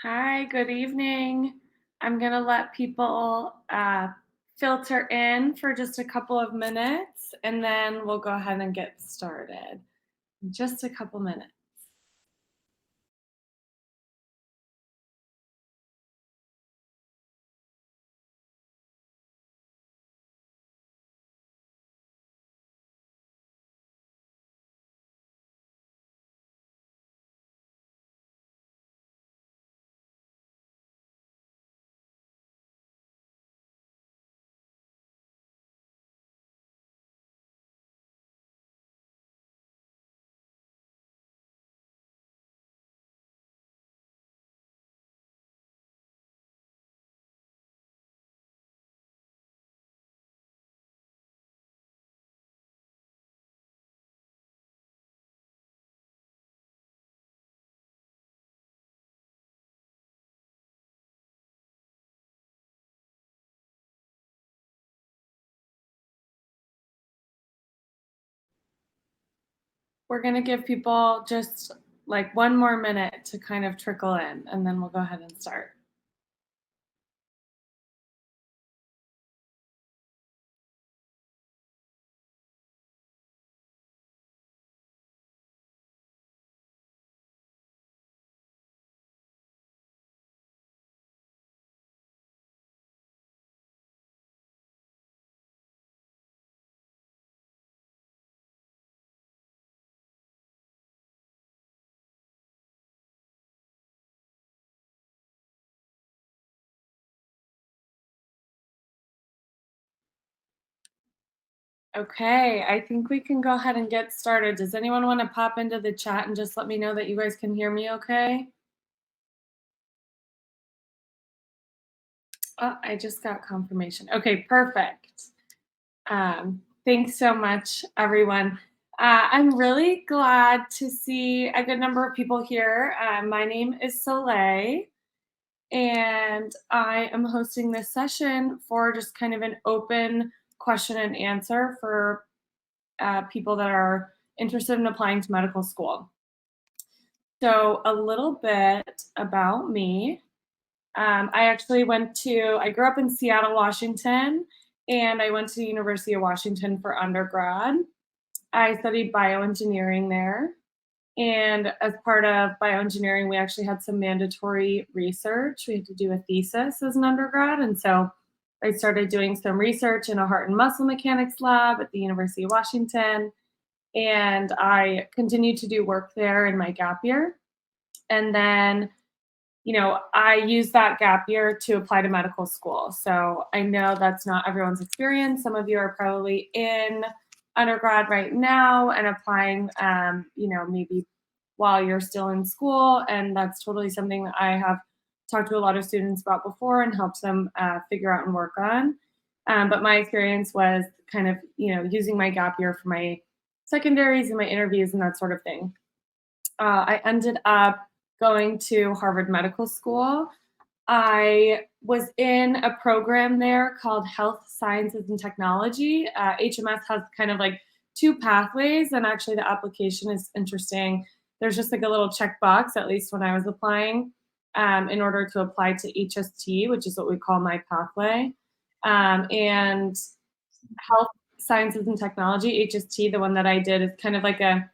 Hi, good evening. I'm going to let people filter in for just a couple of minutes and then we'll go ahead and get started. In just a couple minutes. We're going to give people just like one more minute to kind of trickle in and then we'll go ahead and start. Okay, I think we can go ahead and get started. Does anyone want to pop into the chat and just let me know that you guys can hear me okay? Oh, I just got confirmation. Okay, perfect. Thanks so much, everyone. I'm really glad to see a good number of people here. My name is Soley, and I am hosting this session for just kind of an open question and answer for people that are interested in applying to medical school. So, a little bit about me. I grew up in Seattle, Washington, and I went to the University of Washington for undergrad. I studied bioengineering there. And as part of bioengineering, we actually had some mandatory research. We had to do a thesis as an undergrad. And so I started doing some research in a heart and muscle mechanics lab at the University of Washington. And I continued to do work there in my gap year. And then I used that gap year to apply to medical school. So I know that's not everyone's experience. Some of you are probably in undergrad right now and applying, maybe while you're still in school. And that's totally something that I have talked to a lot of students about before and helped them figure out and work on. But my experience was kind of, using my gap year for my secondaries and my interviews and that sort of thing. I ended up going to Harvard Medical School. I was in a program there called Health Sciences and Technology. HMS has kind of like two pathways, and actually the application is interesting. There's just like a little checkbox, at least when I was applying, in order to apply to HST, which is what we call my pathway. And Health Sciences and Technology, HST, the one that I did, is kind of like a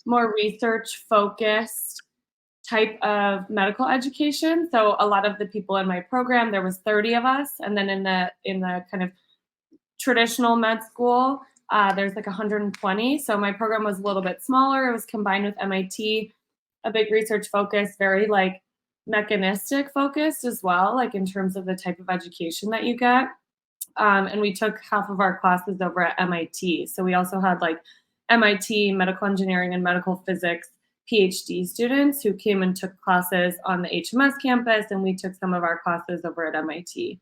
more research focused type of medical education. So a lot of the people in my program, there was 30 of us, and then in the kind of traditional med school, there's like 120. So my program was a little bit smaller. It was combined with MIT, a big research focus, very like mechanistic focused as well, like in terms of the type of education that you get. And we took half of our classes over at MIT. So we also had like MIT medical engineering and medical physics PhD students who came and took classes on the HMS campus, and we took some of our classes over at MIT.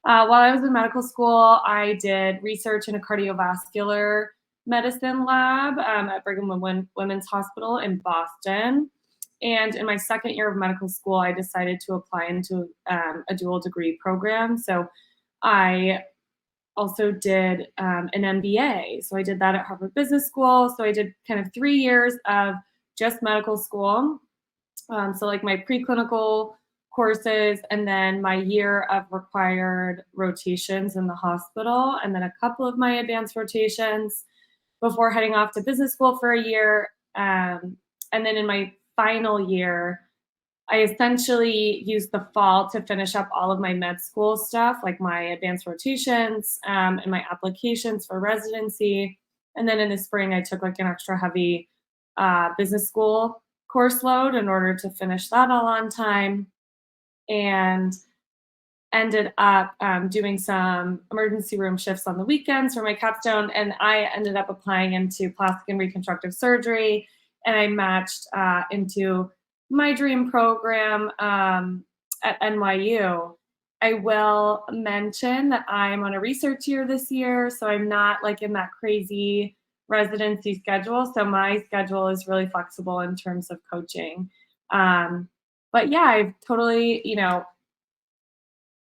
While I was in medical school, I did research in a cardiovascular medicine lab at Brigham and Women's Hospital in Boston. And in my second year of medical school, I decided to apply into a dual degree program. So I also did an MBA. So I did that at Harvard Business School. So I did kind of 3 years of just medical school. So like my preclinical courses, and then my year of required rotations in the hospital, and then a couple of my advanced rotations before heading off to business school for a year. And then in my final year, I essentially used the fall to finish up all of my med school stuff, like my advanced rotations and my applications for residency. And then in the spring, I took like an extra heavy business school course load in order to finish that all on time, and ended up doing some emergency room shifts on the weekends for my capstone. And I ended up applying into plastic and reconstructive surgery, and I matched into my dream program at NYU. I will mention that I'm on a research year this year, so I'm not like in that crazy residency schedule. So my schedule is really flexible in terms of coaching. But yeah, I've totally,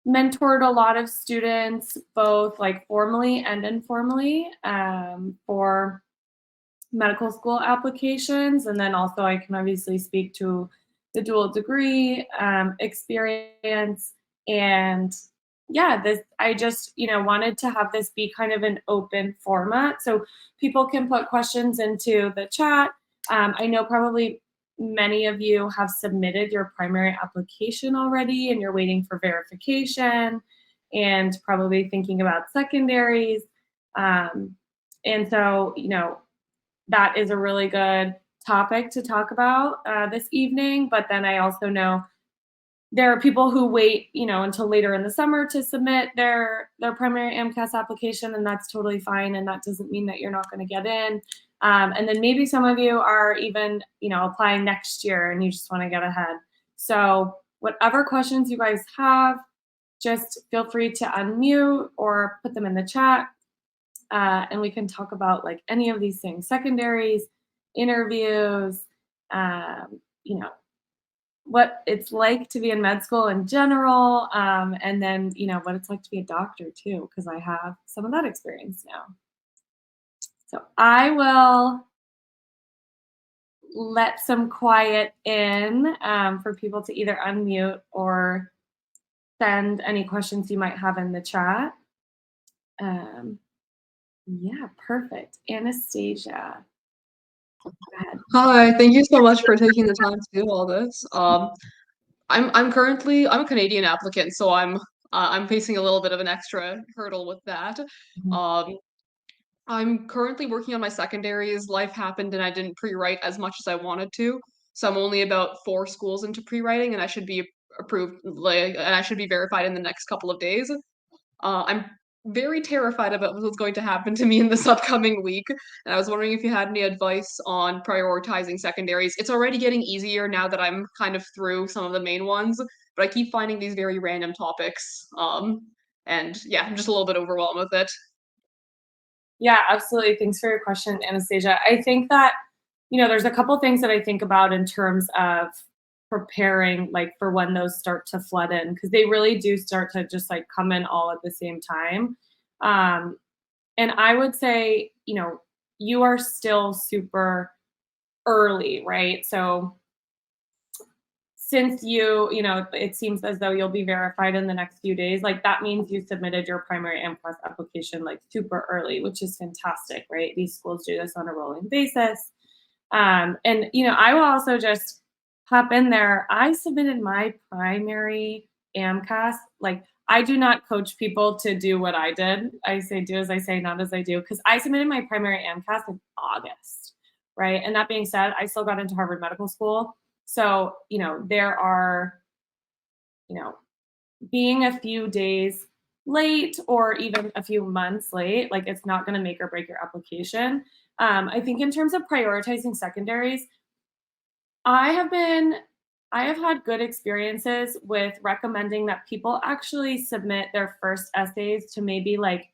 mentored a lot of students, both like formally and informally, for medical school applications. And then also I can obviously speak to the dual degree experience. And yeah, I just, wanted to have this be kind of an open format so people can put questions into the chat. I know probably many of you have submitted your primary application already and you're waiting for verification and probably thinking about secondaries. And so, that is a really good topic to talk about this evening. But then I also know there are people who wait, until later in the summer to submit their primary AMCAS application, and that's totally fine. And that doesn't mean that you're not going to get in. And then maybe some of you are even, applying next year and you just want to get ahead. So whatever questions you guys have, just feel free to unmute or put them in the chat. And we can talk about like any of these things: secondaries, interviews, what it's like to be in med school in general, and then what it's like to be a doctor too, because I have some of that experience now. So I will let some quiet in for people to either unmute or send any questions you might have in the chat. Yeah, perfect. Anastasia. Go ahead. Hi, thank you so much for taking the time to do all this. I'm a Canadian applicant, so I'm facing a little bit of an extra hurdle with that. Um, I'm currently working on my secondaries. Life happened and I didn't pre-write as much as I wanted to, so I'm only about 4 schools into pre-writing, and I should be approved, and I should be verified in the next couple of days. I'm very terrified about what's going to happen to me in this upcoming week, and I was wondering if you had any advice on prioritizing secondaries. It's already getting easier now that I'm kind of through some of the main ones, but I keep finding these very random topics. And yeah, I'm just a little bit overwhelmed with it. Yeah, absolutely. Thanks for your question, Anastasia. I think that, there's a couple things that I think about in terms of preparing like for when those start to flood in, because they really do start to just like come in all at the same time. And I would say, you are still super early, right? So since it seems as though you'll be verified in the next few days, like that means you submitted your primary AMCAS application like super early, which is fantastic, right? These schools do this on a rolling basis. And, I will also just hop in there. I submitted my primary AMCAS. Like, I do not coach people to do what I did. I say do as I say, not as I do, because I submitted my primary AMCAS in August, right? And that being said, I still got into Harvard Medical School. So, there are, being a few days late or even a few months late, like it's not going to make or break your application. I think in terms of prioritizing secondaries, I have had good experiences with recommending that people actually submit their first essays to maybe like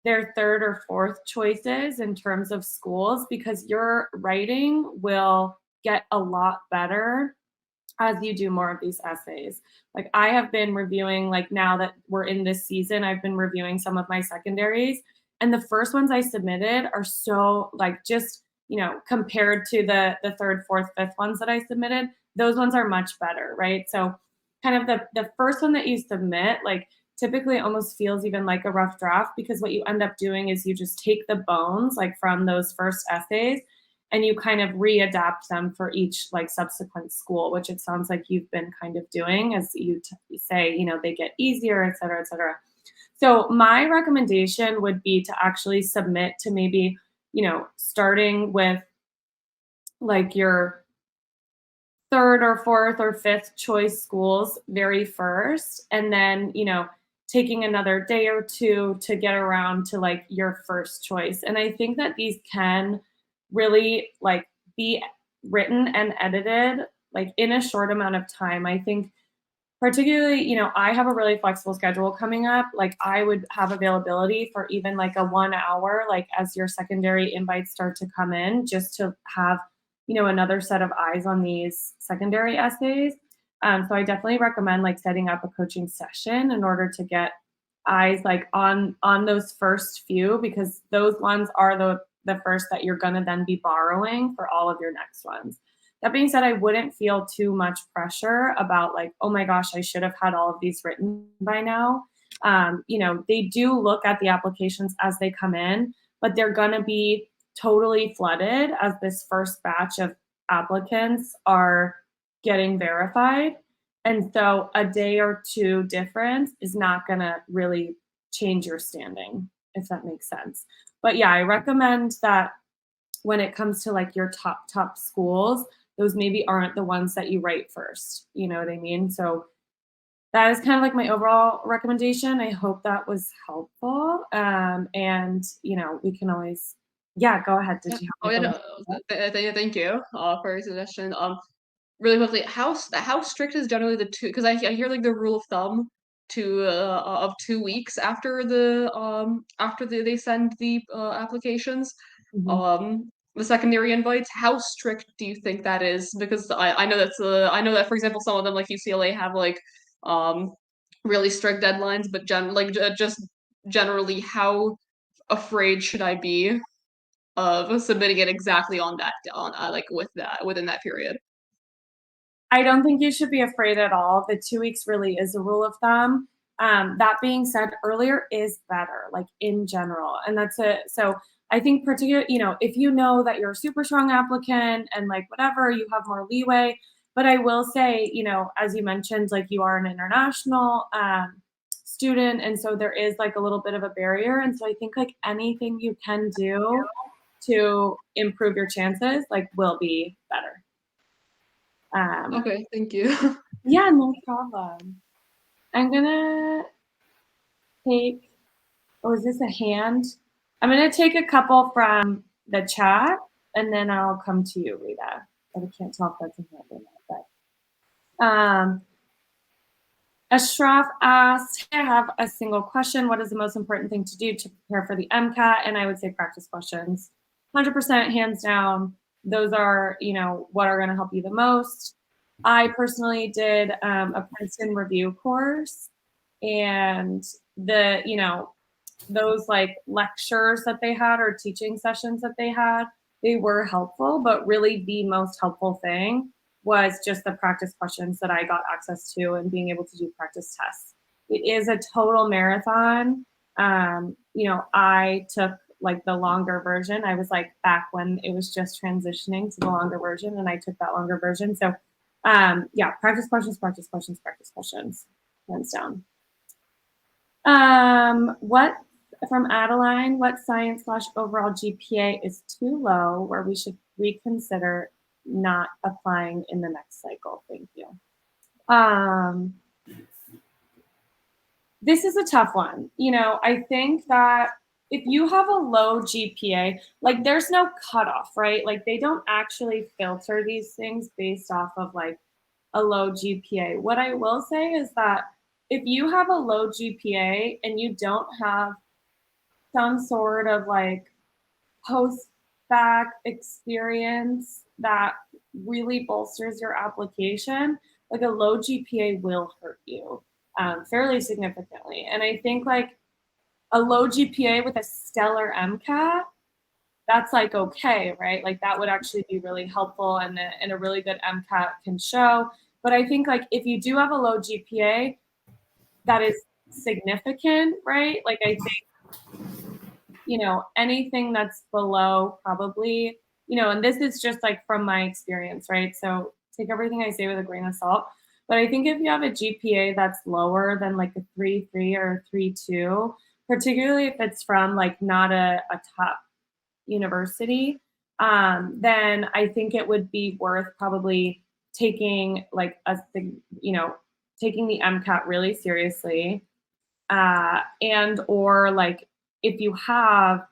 their third or fourth choices in terms of schools, because your writing will get a lot better as you do more of these essays. Like I have been reviewing, like now that we're in this season, I've been reviewing some of my secondaries, and the first ones I submitted are so like just, compared to the third, fourth, fifth ones that I submitted, those ones are much better, right? So kind of the first one that you submit, like typically it almost feels even like a rough draft, because what you end up doing is you just take the bones like from those first essays and you kind of readapt them for each like subsequent school, which it sounds like you've been kind of doing as you say, they get easier, et cetera, et cetera. So my recommendation would be to actually submit to maybe, starting with like your third or fourth or fifth choice schools very first, and then, taking another day or two to get around to like your first choice. And I think that these can really like be written and edited like in a short amount of time. I think particularly, I have a really flexible schedule coming up. Like I would have availability for even like a 1 hour, like as your secondary invites start to come in, just to have, another set of eyes on these secondary essays. So I definitely recommend like setting up a coaching session in order to get eyes like on those first few, because those ones are the first that you're gonna then be borrowing for all of your next ones. That being said, I wouldn't feel too much pressure about like, oh my gosh, I should have had all of these written by now. They do look at the applications as they come in, but they're gonna be totally flooded as this first batch of applicants are getting verified. And so a day or two difference is not gonna really change your standing, if that makes sense. But yeah, I recommend that when it comes to like your top schools, those maybe aren't the ones that you write first. You know what I mean? So that is kind of like my overall recommendation. I hope that was helpful. And we can always, yeah, go ahead. Did Yeah. you Oh, have yeah, like no, thank you, for your suggestion. Really quickly, how strict is generally the two? Because I hear like the rule of thumb of 2 weeks after they send the applications, Mhm. the secondary invites. How strict do you think that is? Because I know that, for example, some of them like UCLA have like um really strict deadlines, but just generally, how afraid should I be of submitting it exactly on that on like with that within that period? I don't think you should be afraid at all. The 2 weeks really is a rule of thumb. That being said, earlier is better, like in general. And that's it. So I think particular, if you know that you're a super strong applicant and like whatever, you have more leeway. But I will say, as you mentioned, like you are an international student. And so there is like a little bit of a barrier. And so I think like anything you can do to improve your chances, like will be better. Um, Okay, thank you. yeah, no problem. I'm gonna take, oh, is this a hand? I'm gonna take a couple from the chat and then I'll come to you, Rita. But I can't tell if that's a hand or not. But Ashraf asked, I have a single question. What is the most important thing to do to prepare for the MCAT? And I would say practice questions. 100% hands down. Those are, what are going to help you the most. I personally did a Princeton review course, and those like lectures that they had or teaching sessions that they had, they were helpful, but really the most helpful thing was just the practice questions that I got access to and being able to do practice tests. It is a total marathon. I took like the longer version. I was like back when it was just transitioning to the longer version, and I took that longer version. So yeah, practice questions, practice questions, practice questions, hands down. What from Adeline? What science / overall GPA is too low where we should reconsider not applying in the next cycle? Thank you. This is a tough one. I think that if you have a low GPA, like there's no cutoff, right? Like they don't actually filter these things based off of like a low GPA. What I will say is that if you have a low GPA and you don't have some sort of like post back experience that really bolsters your application, like a low GPA will hurt you fairly significantly. And I think like a low GPA with a stellar MCAT, that's like okay, right? Like that would actually be really helpful, and a really good MCAT can show But I think like if you do have a low GPA, that is significant, right? Like I think, anything that's below probably, and this is just like from my experience, right? So take everything I say with a grain of salt. But I think if you have a GPA that's lower than like a 3.3 or a 3.2, particularly if it's from like not a top university, then I think it would be worth probably taking like taking the MCAT really seriously, and or like if you have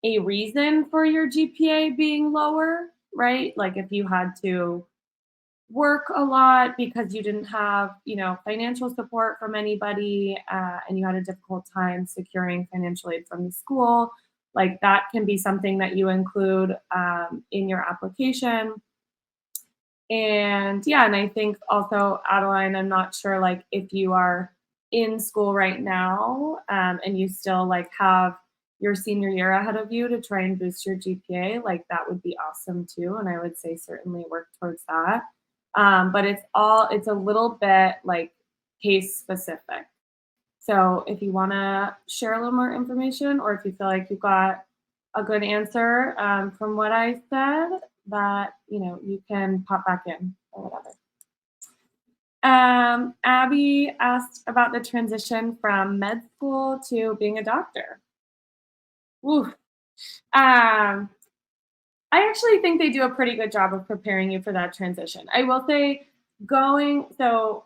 a reason for your GPA being lower, right? Like if you had to work a lot because you didn't have, financial support from anybody, and you had a difficult time securing financial aid from the school, like that can be something that you include in your application. And yeah, and I think also, Adeline, I'm not sure like if you are in school right now, and you still like have your senior year ahead of you to try and boost your GPA, like that would be awesome too. And I would say certainly work towards that. But it's a little bit like case specific. So if you want to share a little more information, or if you feel like you got a good answer from what I said, that you can pop back in or whatever. Abby asked about the transition from med school to being a doctor. Ooh. Um, I actually think they do a pretty good job of preparing you for that transition. I will say, going so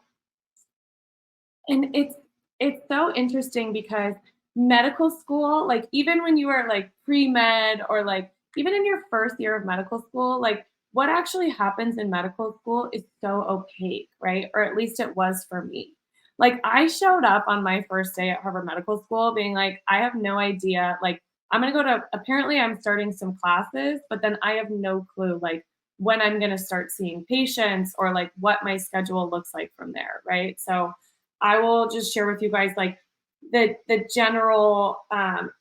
and it's so interesting because medical school, like even when you are like pre-med or like even in your first year of medical school, like what actually happens in medical school is so opaque, right? Or at least it was for me. Like I showed up on my first day at Harvard Medical School being like, I have no idea. Like I'm gonna go to apparently I'm starting some classes, but then I have no clue like when I'm gonna start seeing patients or like what my schedule looks like from there, right? So I will just share with you guys like the general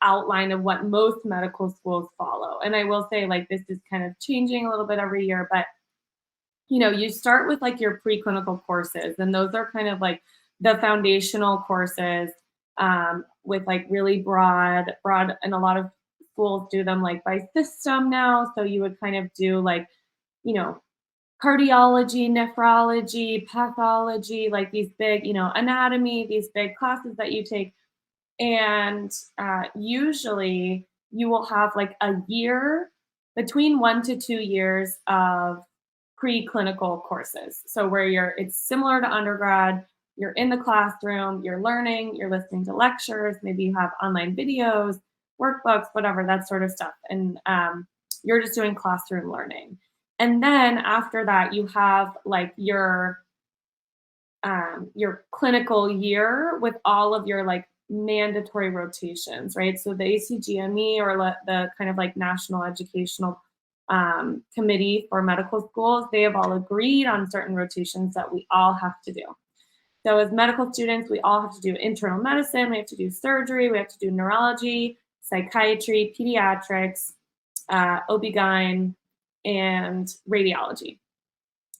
outline of what most medical schools follow. And I will say like this is kind of changing a little bit every year, but you start with like your preclinical courses, and those are kind of like the foundational courses, with like really broad, and a lot of schools do them like by system now. So you would kind of do like, you know, cardiology, nephrology, pathology, like these big, anatomy, these big classes that you take. And usually you will have like a year, between 1 to 2 years of preclinical courses. So where it's similar to undergrad, you're in the classroom, you're learning, you're listening to lectures, maybe you have online videos, workbooks, whatever, that sort of stuff. And you're just doing classroom learning. And then after that, you have like your clinical year with all of your like mandatory rotations, right? So the ACGME, or the kind of like National Educational Committee for Medical Schools, they have all agreed on certain rotations that we all have to do. So as medical students, we all have to do internal medicine, we have to do surgery, we have to do neurology, psychiatry, pediatrics, OB-GYN, and radiology.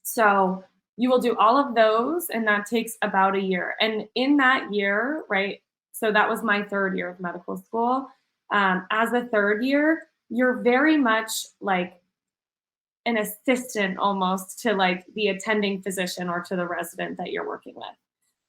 So you will do all of those, and that takes about a year. And in that year, right, so that was my third year of medical school. As a third year, you're very much like an assistant almost to like the attending physician or to the resident that you're working with.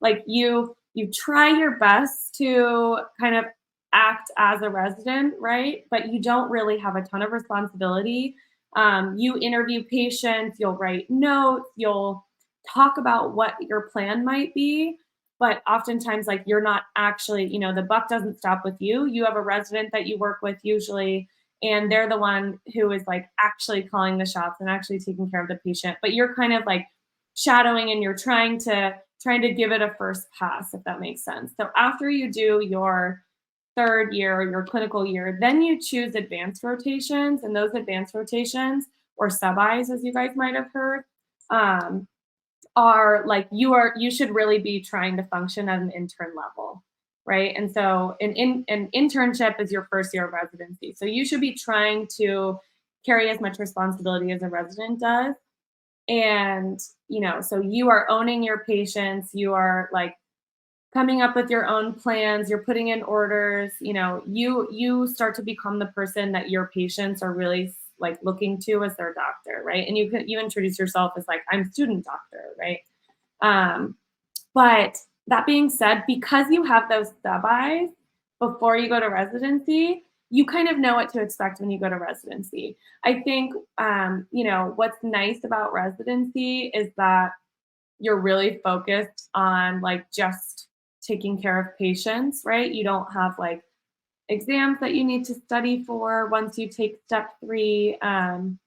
Like you try your best to kind of act as a resident, right? But you don't really have a ton of responsibility. You interview patients, you'll write notes, you'll talk about what your plan might be, but oftentimes like you're not actually, the buck doesn't stop with you. You have a resident that you work with usually, and they're the one who is like actually calling the shots and actually taking care of the patient. But you're kind of like shadowing, and you're trying to give it a first pass, if that makes sense. So after you do your third year, your clinical year, then you choose advanced rotations, and those advanced rotations, or sub-Is as you guys might have heard, are like you should really be trying to function at an intern level, right? And so an internship is your first year of residency. So you should be trying to carry as much responsibility as a resident does. And, so you are owning your patients, you are like coming up with your own plans, you're putting in orders, you start to become the person that your patients are really like looking to as their doctor, right? And you introduce yourself as like, I'm student doctor, right? Um, but that being said, because you have those sub-Is before you go to residency, you kind of know what to expect when you go to residency. I think, what's nice about residency is that you're really focused on like just taking care of patients, right? You don't have like exams that you need to study for once you take step three. And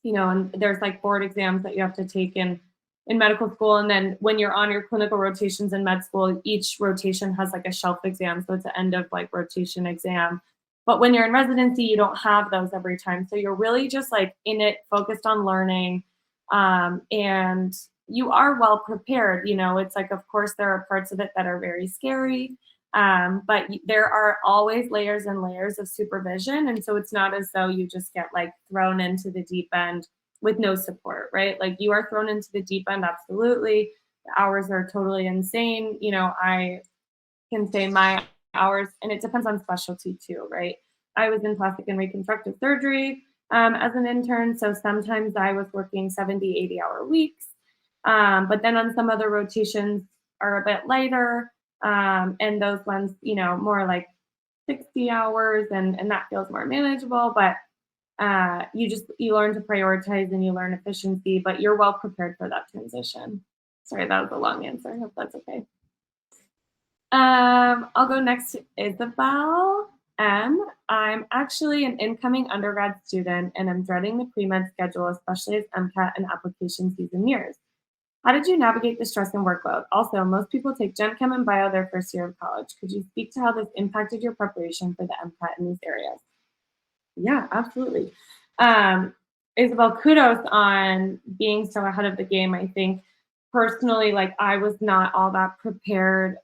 there's like board exams that you have to take in medical school. And then when you're on your clinical rotations in med school, each rotation has like a shelf exam. So it's an end of like rotation exam. But when you're in residency, you don't have those every time. So you're really just like in it, focused on learning. And you are well prepared. It's like, of course, there are parts of it that are very scary. But there are always layers and layers of supervision. And so it's not as though you just get like thrown into the deep end with no support, right? Like you are thrown into the deep end, absolutely. The hours are totally insane. I can say my hours, and it depends on specialty too, right? I was in plastic and reconstructive surgery as an intern. So sometimes I was working 70, 80-hour weeks. But then on some other rotations are a bit lighter. And those ones, more like 60 hours and that feels more manageable. But you learn to prioritize and you learn efficiency, but you're well prepared for that transition. Sorry, that was a long answer. I hope that's okay. I'll go next to Isabel M. I'm actually an incoming undergrad student and I'm dreading the pre-med schedule, especially as MCAT and application season nears. How did you navigate the stress and workload? Also, most people take Gen Chem and Bio their first year of college. Could you speak to how this impacted your preparation for the MCAT in these areas? Yeah, absolutely. Isabel, kudos on being so ahead of the game. I think personally, like I was not all that prepared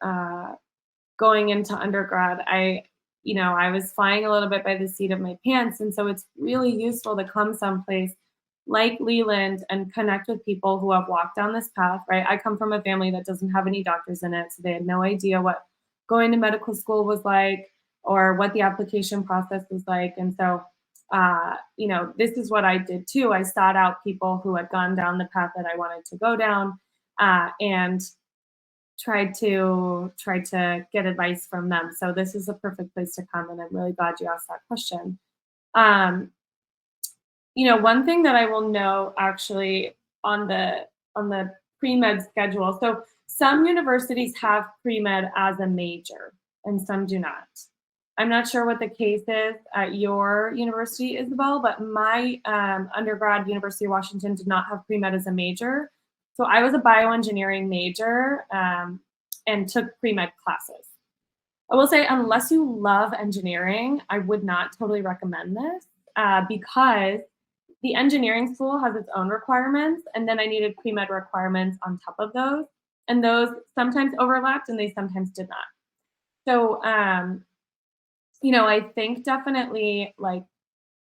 going into undergrad. I was flying a little bit by the seat of my pants. And so it's really useful to come someplace like Leland and connect with people who have walked down this path, right? I come from a family that doesn't have any doctors in it. So they had no idea what going to medical school was like or what the application process was like. And so, this is what I did too. I sought out people who had gone down the path that I wanted to go down and tried to get advice from them. So this is a perfect place to come. And I'm really glad you asked that question. One thing that I will know actually on the pre-med schedule. So some universities have pre-med as a major and some do not. I'm not sure what the case is at your university, Isabel, but my undergrad, University of Washington, did not have pre-med as a major. So I was a bioengineering major and took pre-med classes. I will say, unless you love engineering, I would not totally recommend this because the engineering school has its own requirements, and then I needed pre-med requirements on top of those. And those sometimes overlapped and they sometimes did not. So, I think definitely like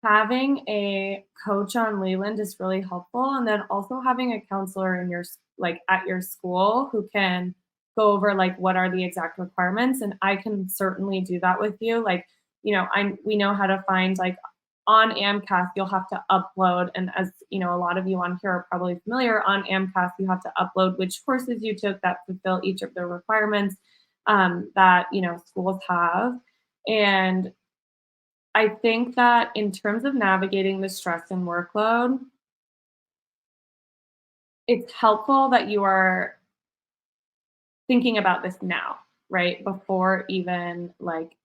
having a coach on Leland is really helpful. And then also having a counselor in at your school who can go over like what are the exact requirements. And I can certainly do that with you. Like, we know how to find like on AMCAS, you'll have to upload. And as a lot of you on here are probably familiar, on AMCAS, you have to upload which courses you took that fulfill each of the requirements that, schools have. And I think that in terms of navigating the stress and workload, it's helpful that you are thinking about this now, right? Before even like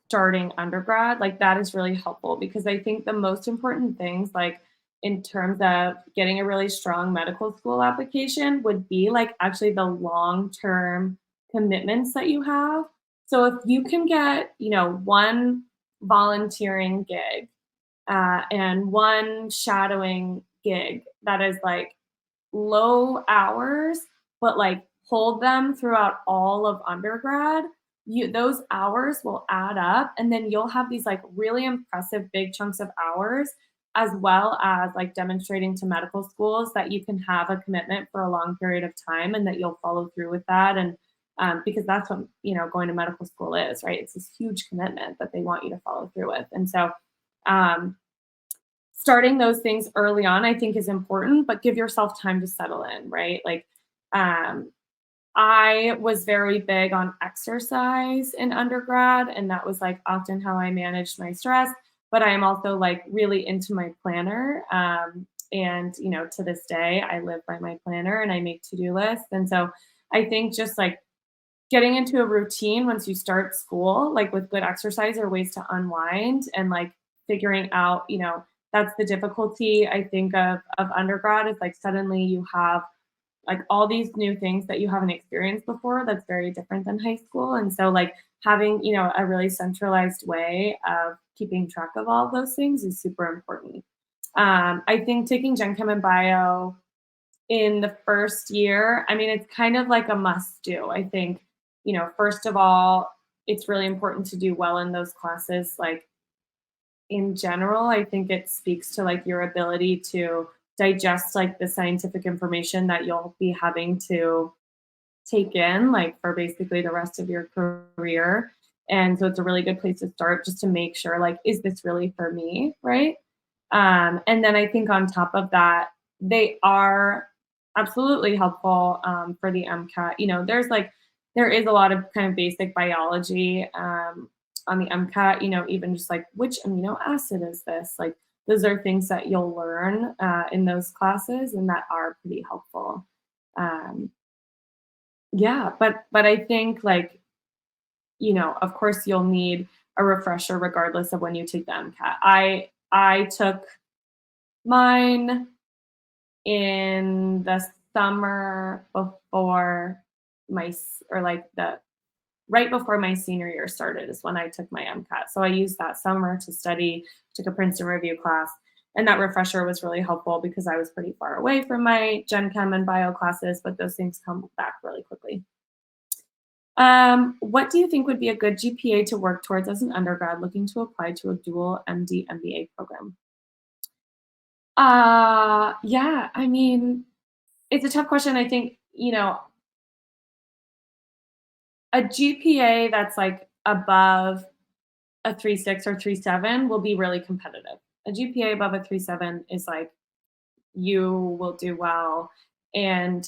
starting undergrad, like that is really helpful because I think the most important things, like in terms of getting a really strong medical school application, would be like actually the long-term commitments that you have. So if you can get, one volunteering gig and one shadowing gig that is like low hours, but like hold them throughout all of undergrad, those hours will add up and then you'll have these like really impressive big chunks of hours as well as like demonstrating to medical schools that you can have a commitment for a long period of time and that you'll follow through with that. And because that's what, going to medical school is, right? It's this huge commitment that they want you to follow through with. And so, um, starting those things early on, I think is important, but give yourself time to settle in, right? Like, um, I was very big on exercise in undergrad, and that was like often how I managed my stress. But I am also like really into my planner. And, to this day, I live by my planner and I make to do lists. And so I think just like getting into a routine once you start school, like with good exercise or ways to unwind and like figuring out, that's the difficulty I think of undergrad is like suddenly you have like all these new things that you haven't experienced before that's very different than high school. And so like having, a really centralized way of keeping track of all of those things is super important. I think taking Gen Chem and Bio in the first year, I mean, it's kind of like a must do. I think, first of all, it's really important to do well in those classes. Like in general, I think it speaks to like your ability to digest like the scientific information that you'll be having to take in like for basically the rest of your career. And so it's a really good place to start just to make sure like, is this really for me? Right. And then I think on top of that, they are absolutely helpful for the MCAT. There is a lot of kind of basic biology on the MCAT, even just like which amino acid is this? Like those are things that you'll learn in those classes and that are pretty helpful. Um, yeah, but I think like, of course you'll need a refresher regardless of when you take the MCAT. I took mine in the summer before or like the right before my senior year started is when I took my MCAT. So I used that summer to study, took a Princeton review class, and that refresher was really helpful because I was pretty far away from my Gen Chem and Bio classes, but those things come back really quickly. What do you think would be a good GPA to work towards as an undergrad looking to apply to a dual MD MBA program? Yeah, I mean, it's a tough question. I think, a GPA that's like above a 3.6 or 3.7 will be really competitive. A GPA above a 3.7 is like you will do well. And,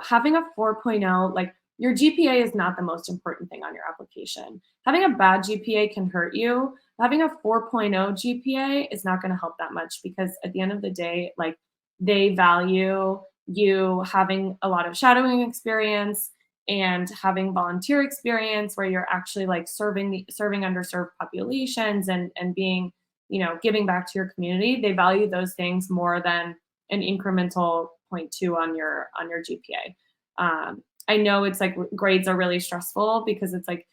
having a 4.0, like your GPA is not the most important thing on your application. Having a bad GPA can hurt you. Having a 4.0 GPA is not going to help that much because at the end of the day, like they value you having a lot of shadowing experience and having volunteer experience where you're actually like serving underserved populations and being, giving back to your community. They value those things more than an incremental point 0.2 on your GPA. I know it's like grades are really stressful because it's like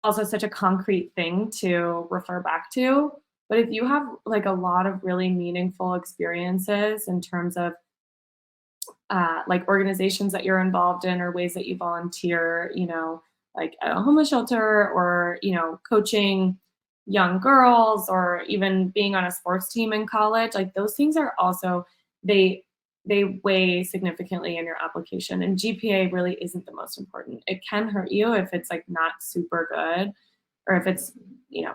also such a concrete thing to refer back to. But if you have like a lot of really meaningful experiences in terms of like organizations that you're involved in or ways that you volunteer, like at a homeless shelter or, coaching young girls or even being on a sports team in college, like those things are also they they weigh significantly in your application and GPA really isn't the most important. It can hurt you if it's like not super good or if it's,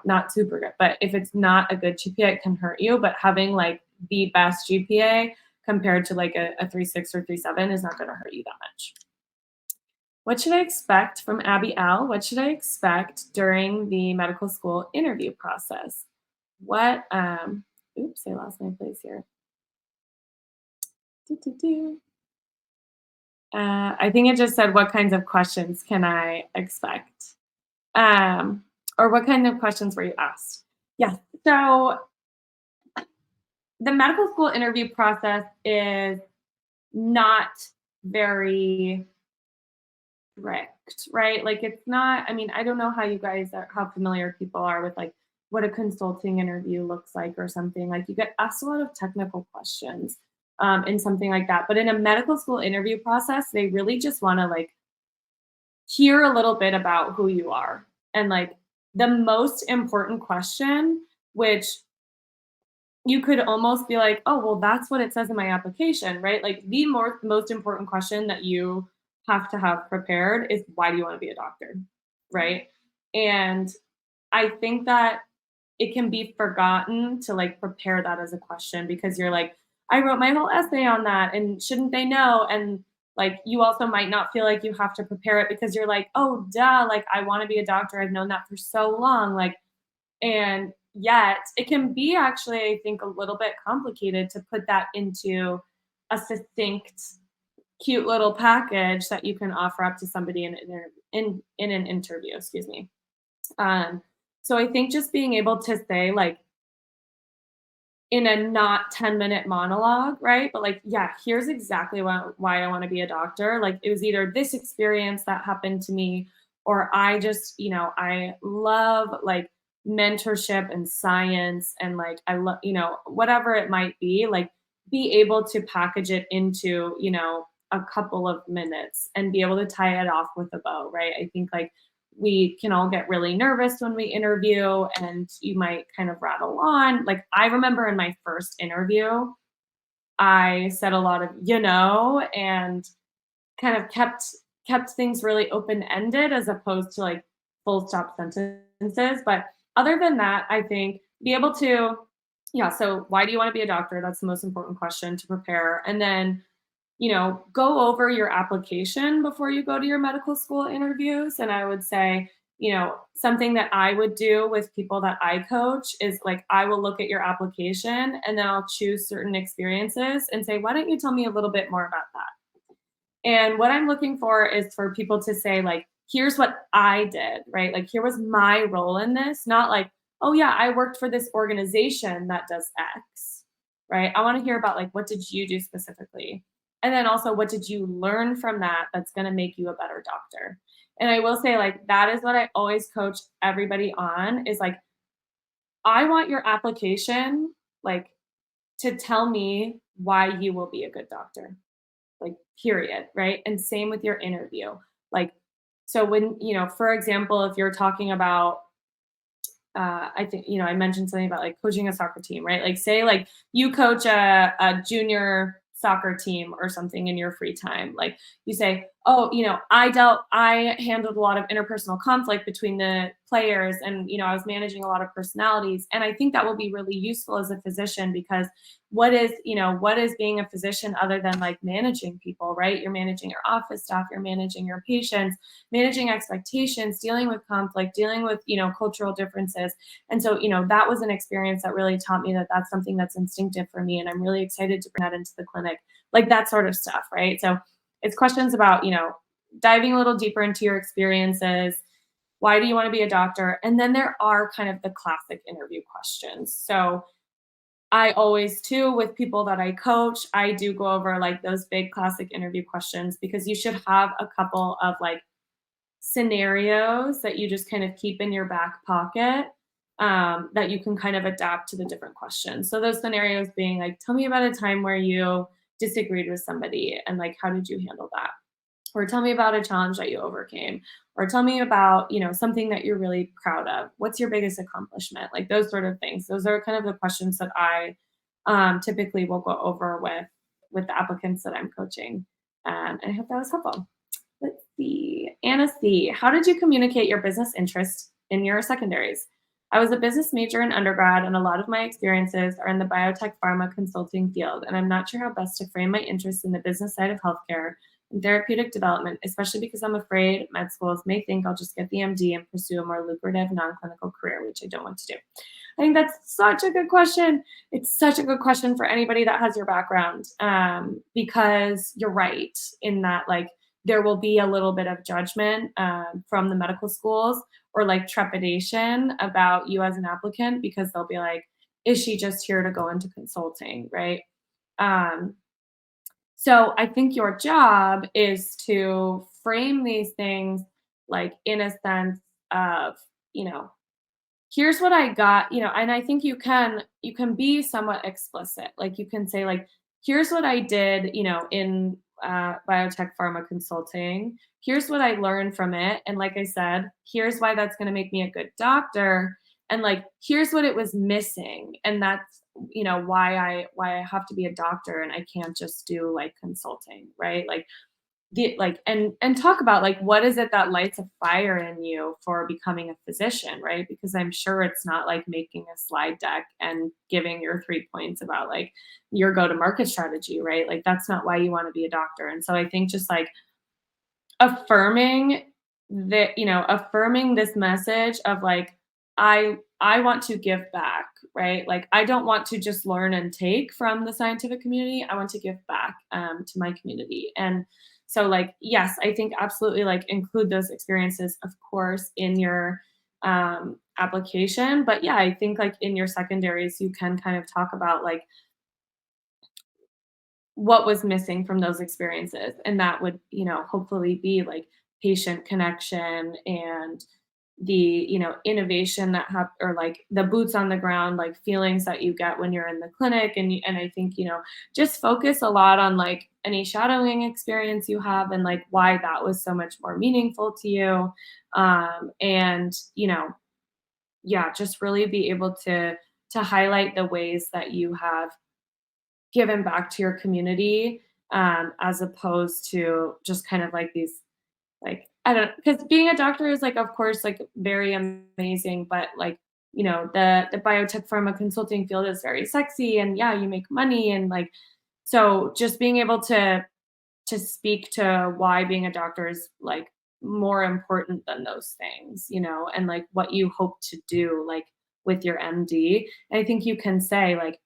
not super good. But if it's not a good GPA, it can hurt you. But having like the best GPA compared to like a 3.6 or 3.7 is not going to hurt you that much. What should I expect from Abby L? What should I expect during the medical school interview process? What, oops, I lost my place here. Doo, doo, doo. I think it just said, what kinds of questions can I expect? Or what kind of questions were you asked? Yes. So the medical school interview process is not very strict, right? Like it's not, I mean, I don't know how you guys are, how familiar people are with like what a consulting interview looks like or something. Like you get asked a lot of technical questions and something like that. But in a medical school interview process, they really just want to like hear a little bit about who you are. And like the most important question, which you could almost be like, oh, well, that's what it says in my application, right? Like the most important question that you have to have prepared is why do you want to be a doctor? Right. And I think that it can be forgotten to like prepare that as a question because you're like, I wrote my whole essay on that and shouldn't they know? And like you also might not feel like you have to prepare it because you're like, oh duh, like I want to be a doctor. I've known that for so long. Like, and yet it can be actually, I think, a little bit complicated to put that into a succinct, cute little package that you can offer up to somebody in an interview, excuse me. Um, so I think just being able to say like in a not 10-minute monologue, right? But like, yeah, here's exactly why I want to be a doctor. Like it was either this experience that happened to me, or I just, I love like mentorship and science and like I love, whatever it might be, like be able to package it into, a couple of minutes and be able to tie it off with a bow, right? I think like we can all get really nervous when we interview and you might kind of rattle on. Like I remember in my first interview, I said a lot of, and kind of kept things really open-ended as opposed to like full stop sentences. But other than that, I think be able to, yeah, so why do you want to be a doctor? That's the most important question to prepare. And then go over your application before you go to your medical school interviews. And I would say, something that I would do with people that I coach is like, I will look at your application and then I'll choose certain experiences and say, why don't you tell me a little bit more about that? And what I'm looking for is for people to say, like, here's what I did, right? Like, here was my role in this, not like, oh, yeah, I worked for this organization that does X, right? I want to hear about, like, what did you do specifically? And then also, what did you learn from that that's going to make you a better doctor? And I will say, like, that is what I always coach everybody on is like, I want your application, like, to tell me why you will be a good doctor, like period, right? And same with your interview. Like, so when, for example, if you're talking about, I think, I mentioned something about like coaching a soccer team, right? Like say like you coach a junior soccer team or something in your free time. Like you say, oh, I handled a lot of interpersonal conflict between the players and, I was managing a lot of personalities. And I think that will be really useful as a physician because what is being a physician other than like managing people, right? You're managing your office staff, you're managing your patients, managing expectations, dealing with conflict, dealing with, cultural differences. And so, that was an experience that really taught me that that's something that's instinctive for me. And I'm really excited to bring that into the clinic, like that sort of stuff, right? So it's questions about, diving a little deeper into your experiences. Why do you want to be a doctor? And then there are kind of the classic interview questions. So I always too, with people that I coach, I do go over like those big classic interview questions because you should have a couple of like scenarios that you just kind of keep in your back pocket that you can kind of adapt to the different questions. So those scenarios being like, tell me about a time where you disagreed with somebody and like, how did you handle that? Or tell me about a challenge that you overcame, or tell me about, something that you're really proud of. What's your biggest accomplishment? Like those sort of things. Those are kind of the questions that I typically will go over with the applicants that I'm coaching. And I hope that was helpful. Let's see. Anna C. How did you communicate your business interest in your secondaries? I was a business major in undergrad, and a lot of my experiences are in the biotech pharma consulting field, and I'm not sure how best to frame my interest in the business side of healthcare and therapeutic development, especially because I'm afraid med schools may think I'll just get the MD and pursue a more lucrative non-clinical career, which I don't want to do. I think that's such a good question. It's such a good question for anybody that has your background, because you're right in that, like, there will be a little bit of judgment from the medical schools or like trepidation about you as an applicant because they'll be like, is she just here to go into consulting, right? Um, so I think your job is to frame these things like in a sense of, you know, here's what I got, and I think you can be somewhat explicit. Like you can say like, here's what I did, in biotech pharma consulting. Here's what I learned from it. And like I said, here's why that's going to make me a good doctor. And like, here's what it was missing. And that's why I have to be a doctor and I can't just do like consulting, right? Like and talk about like what is it that lights a fire in you for becoming a physician, right? Because I'm sure it's not like making a slide deck and giving your 3 points about like your go to market strategy, right? Like that's not why you want to be a doctor. And so I think just like affirming affirming this message of like I want to give back, right? Like I don't want to just learn and take from the scientific community. I want to give back to my community. And so like yes, I think absolutely like include those experiences of course in your application. But yeah, I think like in your secondaries you can kind of talk about like what was missing from those experiences, and that would hopefully be like patient connection and the innovation that have or like the boots on the ground like feelings that you get when you're in the clinic. And I think just focus a lot on like any shadowing experience you have and like why that was so much more meaningful to you. And yeah, just really be able to highlight the ways that you have given back to your community, as opposed to just kind of like these, like, I don't, because being a doctor is like, of course, like very amazing, but like, the biotech pharma consulting field is very sexy and yeah, you make money and like, so just being able to speak to why being a doctor is like more important than those things, and like what you hope to do like with your MD. And I think you can say like,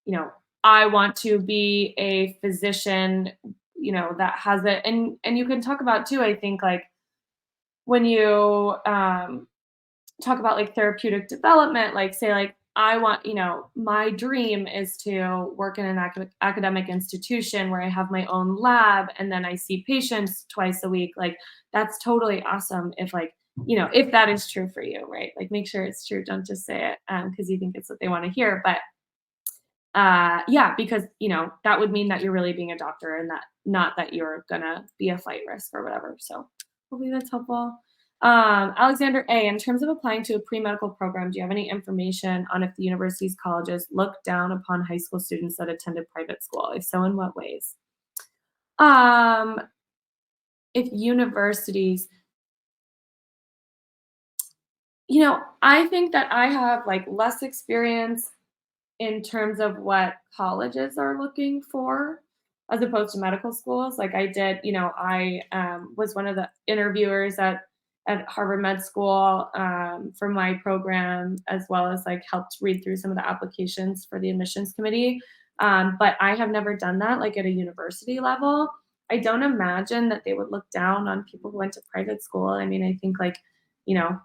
you know, I want to be a physician, that has it. And you can talk about too, I think like when you talk about like therapeutic development, like say like I want, my dream is to work in an academic institution where I have my own lab and then I see patients twice a week. Like that's totally awesome if like, if that is true for you, right? Like make sure it's true. Don't just say it because you think it's what they want to hear. But yeah, because that would mean that you're really being a doctor and that not that you're gonna be a flight risk or whatever. So hopefully that's helpful. Alexander A, in terms of applying to a pre-medical program, do you have any information on if the universities, colleges look down upon high school students that attended private school? If so, in what ways? Um, if universities, I think that I have like less experience in terms of what colleges are looking for as opposed to medical schools. Like I did, I was one of the interviewers at Harvard Med School for my program, as well as like helped read through some of the applications for the admissions committee. But I have never done that like at a university level. I don't imagine that they would look down on people who went to private school. I mean, I think like, you know,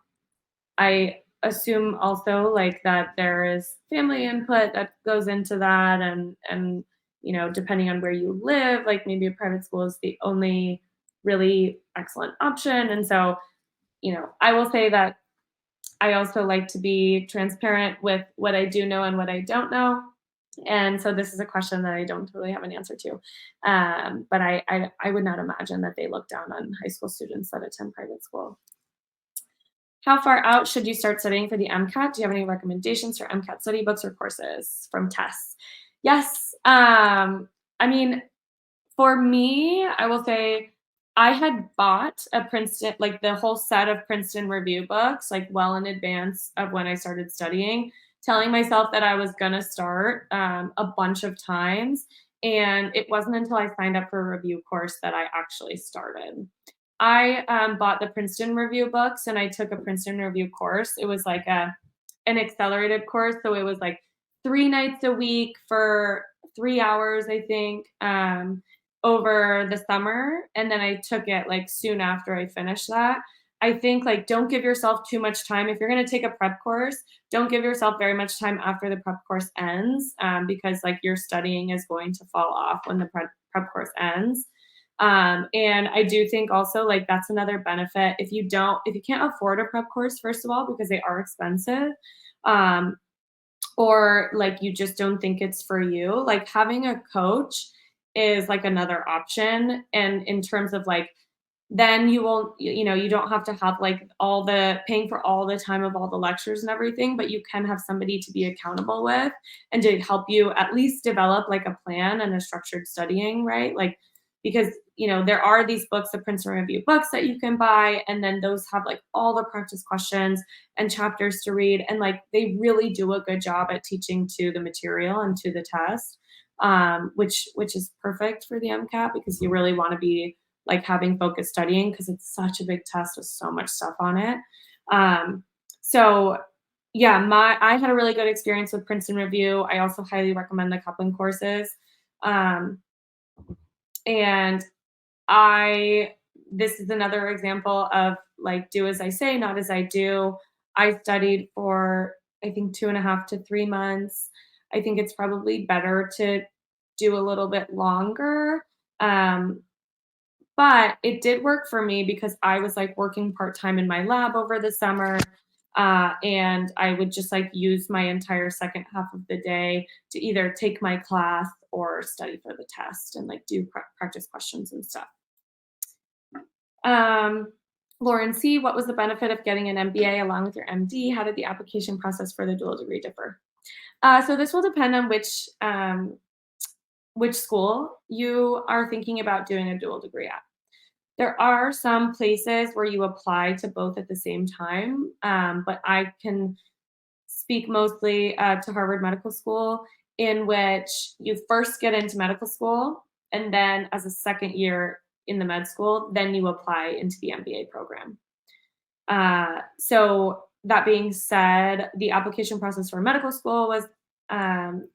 I assume also like that there is family input that goes into that, and depending on where you live, like maybe a private school is the only really excellent option. And so, I will say that I also like to be transparent with what I do know and what I don't know. And so this is a question that I don't really have an answer to. But I would not imagine that they look down on high school students that attend private school. How far out should you start studying for the MCAT? Do you have any recommendations for MCAT study books or courses from Tess? Yes. I mean, for me, I will say I had bought a Princeton, like the whole set of Princeton review books, like well in advance of when I started studying, telling myself that I was going to start a bunch of times. And it wasn't until I signed up for a review course that I actually started. I bought the Princeton review books and I took a Princeton review course. It was like an accelerated course. So it was like 3 nights a week for 3 hours, I think, over the summer. And then I took it like soon after I finished that. I think like don't give yourself too much time. If you're going to take a prep course, don't give yourself very much time after the prep course ends, because like your studying is going to fall off when the prep course ends. And I do think also like that's another benefit if you can't afford a prep course, first of all, because they are expensive, or like you just don't think it's for you, like having a coach is like another option. And in terms of like then you don't have to have like all the paying for all the time of all the lectures and everything, but you can have somebody to be accountable with and to help you at least develop like a plan and a structured studying, right? Like, because there are these books, the Princeton Review books that you can buy, and then those have like all the practice questions and chapters to read, and like they really do a good job at teaching to the material and to the test, which is perfect for the MCAT because you really want to be like having focused studying because it's such a big test with so much stuff on it. Um, so yeah, I had a really good experience with Princeton Review. I also highly recommend the Kaplan courses. Um, and I this is another example of like do as I say, not as I do. I studied for I think 2.5 to 3 months. I think it's probably better to do a little bit longer. Um, but it did work for me because I was like working part time in my lab over the summer. And I would just like use my entire second half of the day to either take my class or study for the test and like do practice questions and stuff. Um, Lauren C., what was the benefit of getting an MBA along with your MD? How did the application process for the dual degree differ? So this will depend on which school you are thinking about doing a dual degree at. There are some places where you apply to both at the same time, but I can speak mostly to Harvard Medical School, in which you first get into medical school, and then as a second year in the med school, then you apply into the MBA program. So that being said, the application process for medical school was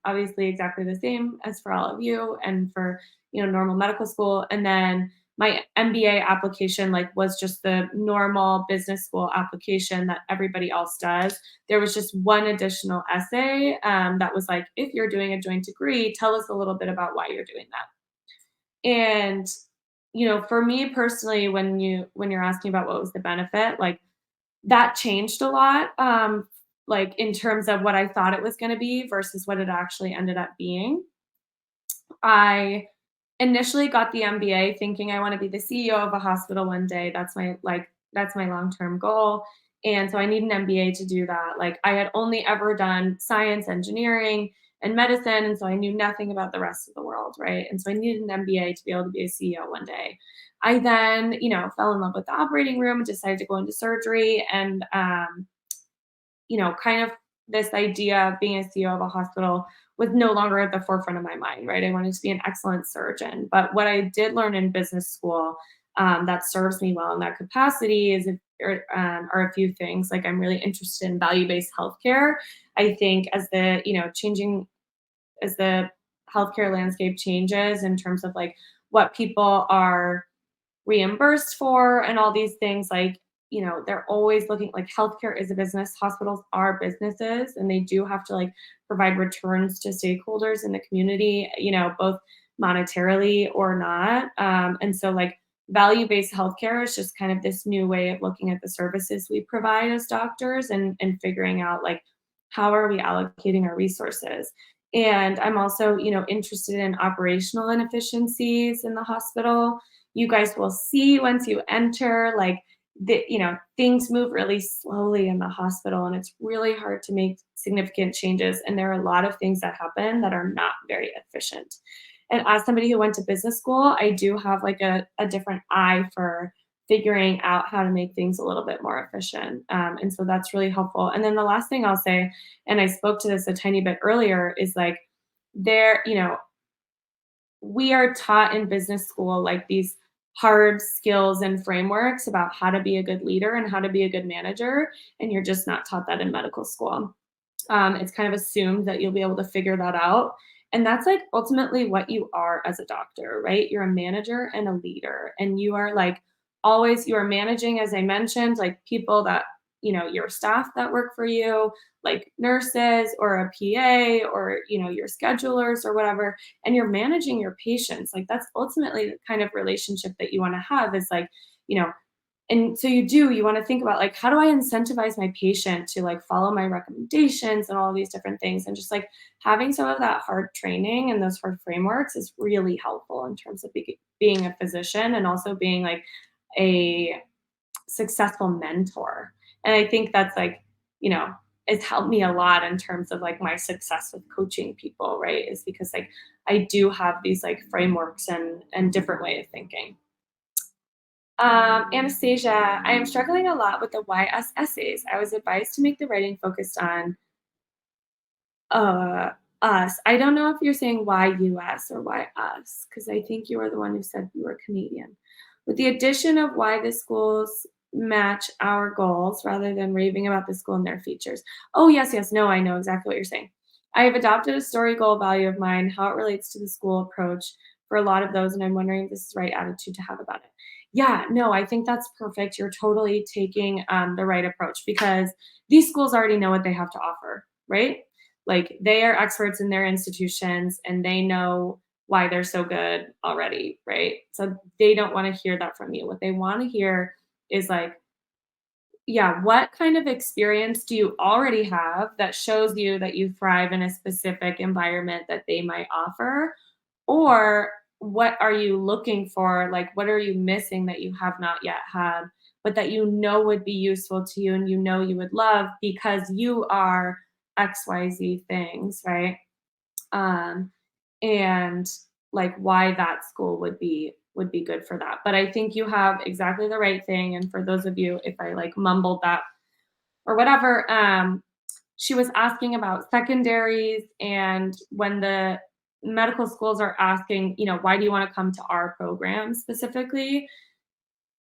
obviously exactly the same as for all of you and for normal medical school. And then my MBA application like was just the normal business school application that everybody else does. There was just one additional essay that was like, if you're doing a joint degree, tell us a little bit about why you're doing that. And for me personally, when you're asking about what was the benefit, like that changed a lot, like in terms of what I thought it was going to be versus what it actually ended up being. I initially got the MBA thinking I want to be the CEO of a hospital one day. That's my long-term goal. And so I need an MBA to do that. Like I had only ever done science, engineering, and medicine, and so I knew nothing about the rest of the world, right? And so I needed an MBA to be able to be a CEO one day. I then, fell in love with the operating room, decided to go into surgery, and kind of this idea of being a CEO of a hospital was no longer at the forefront of my mind, right? I wanted to be an excellent surgeon. But what I did learn in business school that serves me well in that capacity are a few things. Like I'm really interested in value-based healthcare. I think as the healthcare landscape changes in terms of like what people are reimbursed for and all these things, like they're always looking like healthcare is a business, hospitals are businesses, and they do have to like provide returns to stakeholders in the community, both monetarily or not. And so like value-based healthcare is just kind of this new way of looking at the services we provide as doctors and figuring out like how are we allocating our resources. And I'm also interested in operational inefficiencies in the hospital. You guys will see once you enter, like things move really slowly in the hospital, and it's really hard to make significant changes. And there are a lot of things that happen that are not very efficient. And as somebody who went to business school, I do have like a different eye for figuring out how to make things a little bit more efficient. And so that's really helpful. And then the last thing I'll say, and I spoke to this a tiny bit earlier, is like there, we are taught in business school like these hard skills and frameworks about how to be a good leader and how to be a good manager, and you're just not taught that in medical school. It's kind of assumed that you'll be able to figure that out, and that's like ultimately what you are as a doctor, right? You're a manager and a leader, and you are like always you are managing, as I mentioned, like people that your staff that work for you, like nurses or a PA or your schedulers or whatever, and you're managing your patients. Like that's ultimately the kind of relationship that you want to have, is like you know and so you want to think about like, how do I incentivize my patient to like follow my recommendations and all these different things, and just like having some of that hard training and those hard frameworks is really helpful in terms of being a physician, and also being like a successful mentor. And I think that's like, you know, it's helped me a lot in terms of like my success with coaching people, right? Is because like I do have these like frameworks and different way of thinking. Anastasia, I am struggling a lot with the YS essays. I was advised to make the writing focused on uh, us. I don't know if you're saying why US or why us, because I think you were the one who said you were Canadian. With the addition of why the schools match our goals rather than raving about the school and their features. Oh, yes, yes. No, I know exactly what you're saying. I have adopted a story goal value of mine, how it relates to the school approach for a lot of those, and I'm wondering if this is the right attitude to have about it. Yeah, no, I think that's perfect. You're totally taking the right approach because these schools already know what they have to offer, right? Like they are experts in their institutions and they know why they're so good already, right? So they don't want to hear that from you. What they want to hear is like, yeah, what kind of experience do you already have that shows you that you thrive in a specific environment that they might offer? Or what are you looking for? Like, what are you missing that you have not yet had, but that you know would be useful to you and you know you would love because you are XYZ things, right? Um, and like why that school would be good for that. But I think you have exactly the right thing. And for those of you, if I like mumbled that or whatever, she was asking about secondaries and when the medical schools are asking, why do you want to come to our program specifically?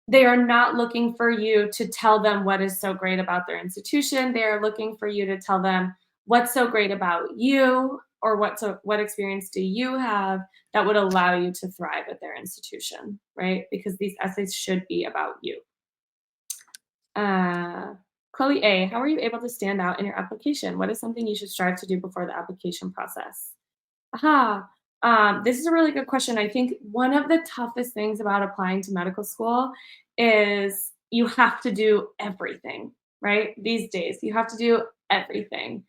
They are not looking for you to tell them what is so great about their institution. They are looking for you to tell them what's so great about you or what experience do you have that would allow you to thrive at their institution, right? Because these essays should be about you. Uh, Chloe A, how are you able to stand out in your application? What is something you should strive to do before the application process? Aha. This is a really good question. I think one of the toughest things about applying to medical school is you have to do everything, right? These days, you have to do everything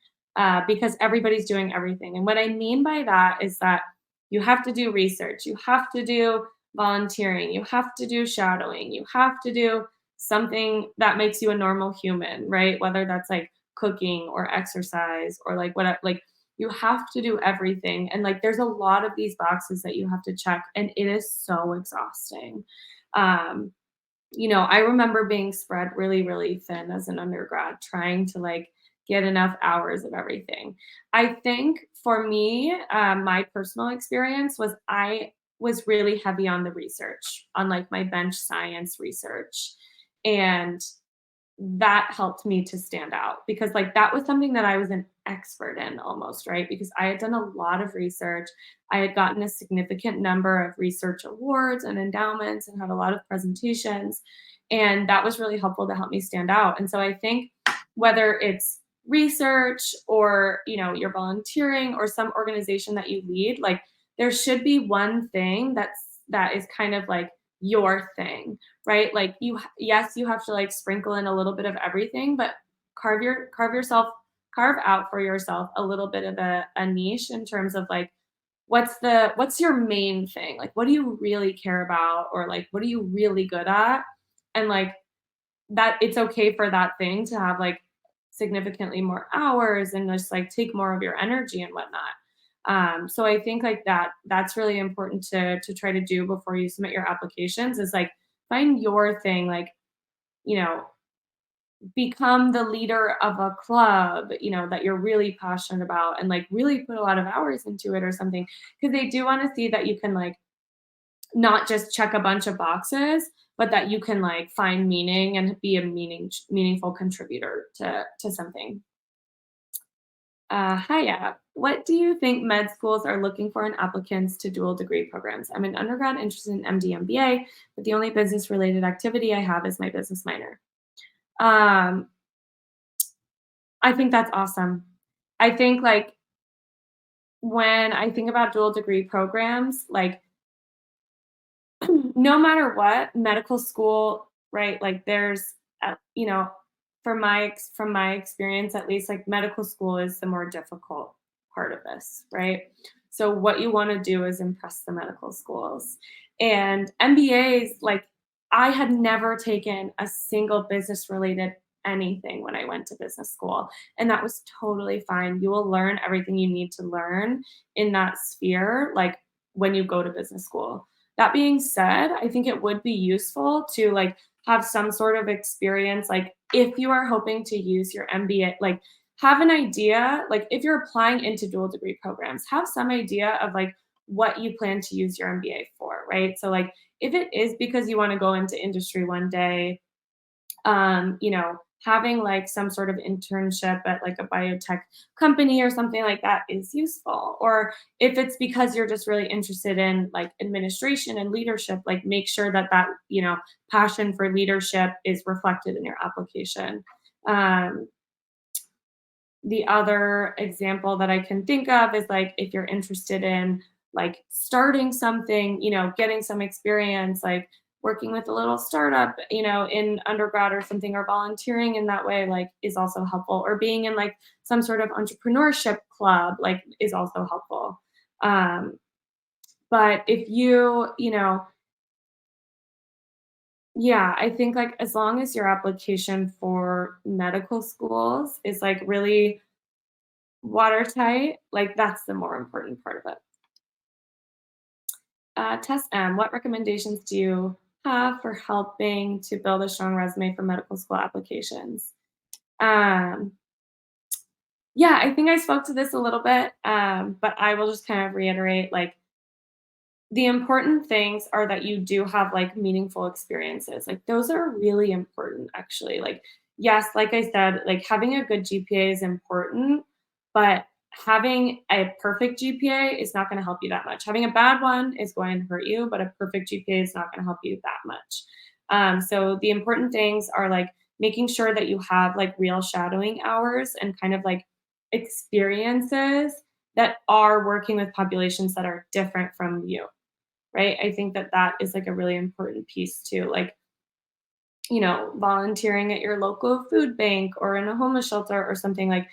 because everybody's doing everything. And what I mean by that is that you have to do research, you have to do volunteering, you have to do shadowing, you have to do something that makes you a normal human, right? Whether that's like cooking or exercise or like what, like you have to do everything. And like there's a lot of these boxes that you have to check, and it is so exhausting. Um, I remember being spread really, really thin as an undergrad, trying to like get enough hours of everything. I think for me, my personal experience was I was really heavy on the research, on like my bench science research. And that helped me to stand out because like that was something that I was an expert in almost, right? Because I had done a lot of research. I had gotten a significant number of research awards and endowments and had a lot of presentations. And that was really helpful to help me stand out. And so I think whether it's research or, you're volunteering or some organization that you lead, like there should be one thing that is kind of like your thing, right? Like yes, you have to like sprinkle in a little bit of everything, but carve out for yourself a little bit of a niche in terms of like what's your main thing? Like what do you really care about or like what are you really good at? And like that it's okay for that thing to have like significantly more hours and just like take more of your energy and whatnot. So I think like that's really important to try to do before you submit your applications is like find your thing, like, you know, become the leader of a club, that you're really passionate about and like really put a lot of hours into it or something. Cause they do want to see that you can like not just check a bunch of boxes, but that you can like find meaning and be a meaningful contributor to something. Hiya. What do you think med schools are looking for in applicants to dual degree programs? I'm an undergrad interested in MD MBA, but the only business related activity I have is my business minor. Um, I think that's awesome. I think like when I think about dual degree programs, like no matter what, medical school, right? Like there's, from my experience, at least, like medical school is the more difficult part of this, right? So what you want to do is impress the medical schools, and MBAs, like I had never taken a single business related anything when I went to business school, and that was totally fine. You will learn everything you need to learn in that sphere, like, when you go to business school. That being said, I think it would be useful to, like, have some sort of experience, like, if you are hoping to use your MBA, like, have an idea, like, if you're applying into dual degree programs, have some idea of, like, what you plan to use your MBA for, right? So, like, if it is because you wanna go into industry one day, having like some sort of internship at like a biotech company or something like that is useful. Or if it's because you're just really interested in like administration and leadership, like make sure that passion for leadership is reflected in your application. Um, the other example that I can think of is like if you're interested in like starting something, getting some experience, like working with a little startup, in undergrad or something, or volunteering in that way, like is also helpful. Or being in like some sort of entrepreneurship club, like is also helpful. Um, but if yeah, I think like as long as your application for medical schools is like really watertight, like, that's the more important part of it. Test M, what recommendations do you have for helping to build a strong resume for medical school applications? Um, yeah, I think I spoke to this a little bit, but I will just kind of reiterate, like, the important things are that you do have, like, meaningful experiences, like, those are really important, actually, like, yes, like I said, like, having a good GPA is important, but having a perfect GPA is not gonna help you that much. Having a bad one is going to hurt you, but a perfect GPA is not gonna help you that much. So the important things are, like, making sure that you have, like, real shadowing hours and kind of, like, experiences that are working with populations that are different from you, right? I think that that is like a really important piece too. Like, volunteering at your local food bank or in a homeless shelter or something like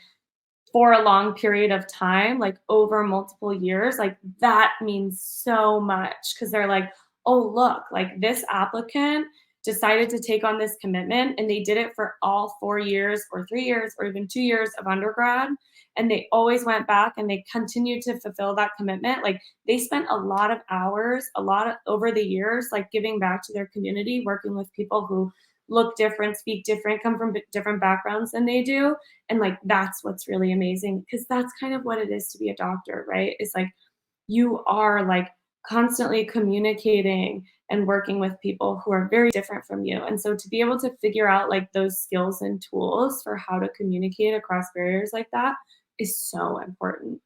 for a long period of time, like over multiple years, like that means so much because they're like, oh, look, like this applicant decided to take on this commitment and they did it for all 4 years or 3 years or even 2 years of undergrad. And they always went back and they continued to fulfill that commitment. Like they spent a lot of hours, a lot of over the years, like giving back to their community, working with people who look different, speak different, come from different backgrounds than they do, and like that's what's really amazing because that's kind of what it is to be a doctor, right? It's like you are like constantly communicating and working with people who are very different from you. And so to be able to figure out like those skills and tools for how to communicate across barriers like that is so important.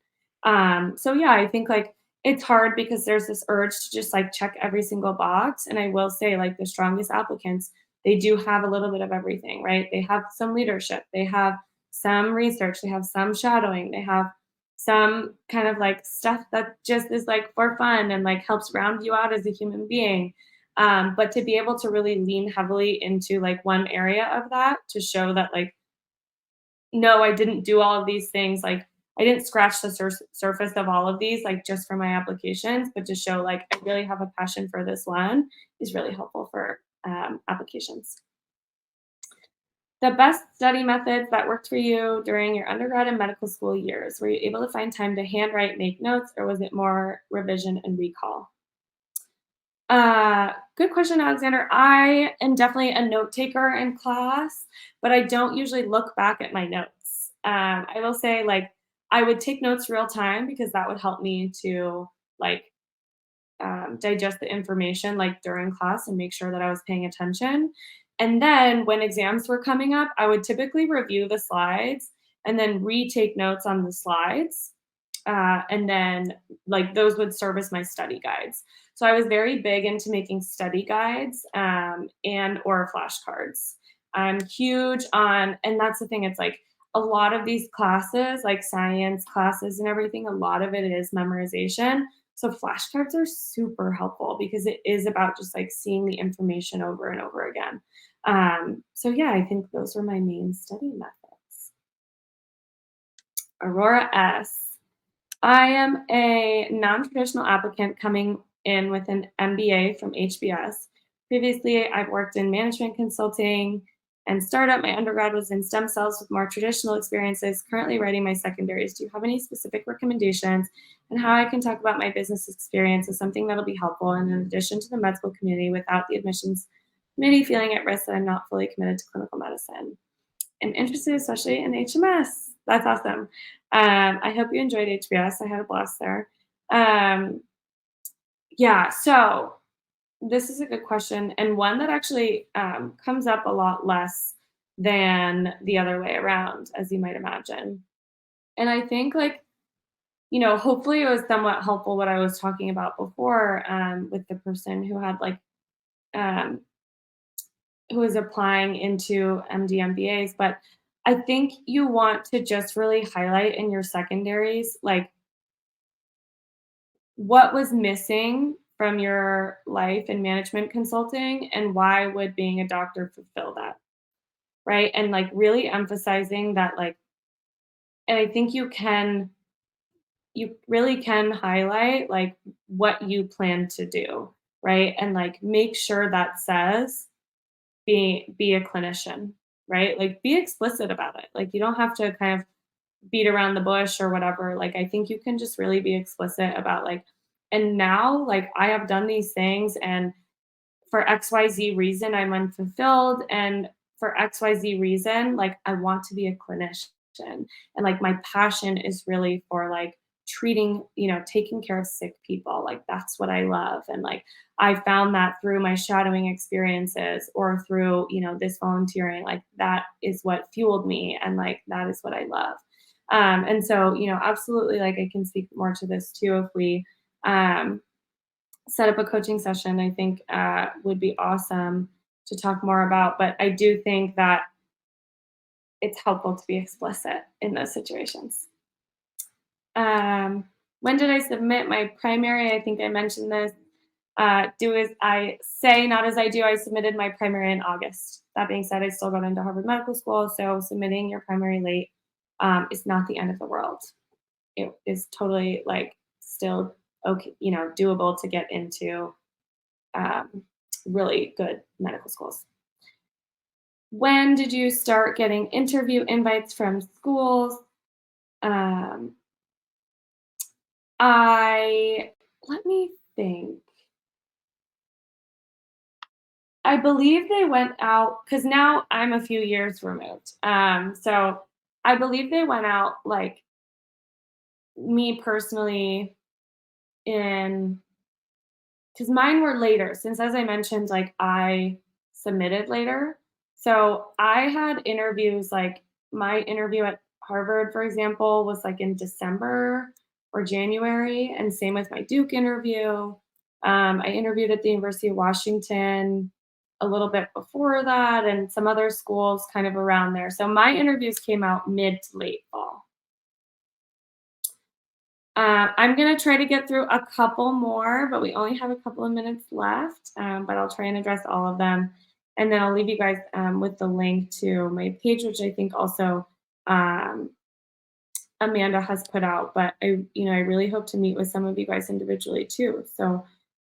So yeah, I think like it's hard because there's this urge to just like check every single box. And I will say, like, the strongest applicants, they do have a little bit of everything, right? They have some leadership, they have some research, they have some shadowing, they have some kind of like stuff that just is like for fun and like helps round you out as a human being. But to be able to really lean heavily into like one area of that to show that like, no, I didn't do all of these things. Like I didn't scratch the surface of all of these, like just for my applications, but to show like I really have a passion for this one is really helpful for applications. The best study methods that worked for you during your undergrad and medical school years. Were you able to find time to handwrite, make notes, or was it more revision and recall? Good question, Alexander. I am definitely a note taker in class, but I don't usually look back at my notes. I will say, like, I would take notes real time because that would help me to like digest the information like during class and make sure that I was paying attention. And then when exams were coming up, I would typically review the slides and then retake notes on the slides. And then like those would serve as my study guides. So I was very big into making study guides and or flashcards. I'm huge on, and that's the thing. It's like a lot of these classes, like science classes and everything, a lot of it is memorization. So flashcards are super helpful because it is about just like seeing the information over and over again. So yeah, I think those were my main study methods. Aurora S. I am a non-traditional applicant coming in with an MBA from HBS. Previously, I've worked in management consulting and startup. My undergrad was in stem cells with more traditional experiences. Currently writing my secondaries. Do you have any specific recommendations and how I can talk about my business experience as something that'll be helpful and in addition to the medical community without the admissions committee feeling at risk that I'm not fully committed to clinical medicine? I'm interested, especially in HMS. That's awesome. I hope you enjoyed HBS. I had a blast there. Um, yeah, so this is a good question, and one that actually comes up a lot less than the other way around, as you might imagine. And I think, like, hopefully it was somewhat helpful what I was talking about before with the person who had um, who was applying into MD MBAs. But I think you want to just really highlight in your secondaries, like what was missing from your life in management consulting and why would being a doctor fulfill that, right? And like really emphasizing that, like, and I think you really can highlight like what you plan to do, right? And like make sure that says be a clinician, right? Like be explicit about it. Like you don't have to kind of beat around the bush or whatever. Like I think you can just really be explicit about like, and now like I have done these things and for XYZ reason I'm unfulfilled and for XYZ reason, like I want to be a clinician. And like my passion is really for like treating, taking care of sick people. Like that's what I love. And like I found that through my shadowing experiences or through, this volunteering, like that is what fueled me and like that is what I love. And so, absolutely like I can speak more to this too if we um set up a coaching session, I think would be awesome to talk more about. But I do think that it's helpful to be explicit in those situations. Um, when did I submit my primary? I think I mentioned this. Do as I say, not as I do. I submitted my primary in August. That being said, I still got into Harvard Medical School, so submitting your primary late is not the end of the world. It is totally like still okay, doable to get into um, really good medical schools. When did you start getting interview invites from schools? Um, I let me think. I believe they went out because now I'm a few years removed. So I believe they went out like me personally in because mine were later, since as I mentioned, like I submitted later. So I had interviews, like my interview at Harvard, for example, was like in December or January, and same with my Duke interview. I interviewed at the University of Washington a little bit before that, and some other schools kind of around there. So my interviews came out mid to late fall. I'm going to try to get through a couple more, but we only have a couple of minutes left. But I'll try and address all of them. And then I'll leave you guys with the link to my page, which I think also um, Amanda has put out. But I really hope to meet with some of you guys individually too. So,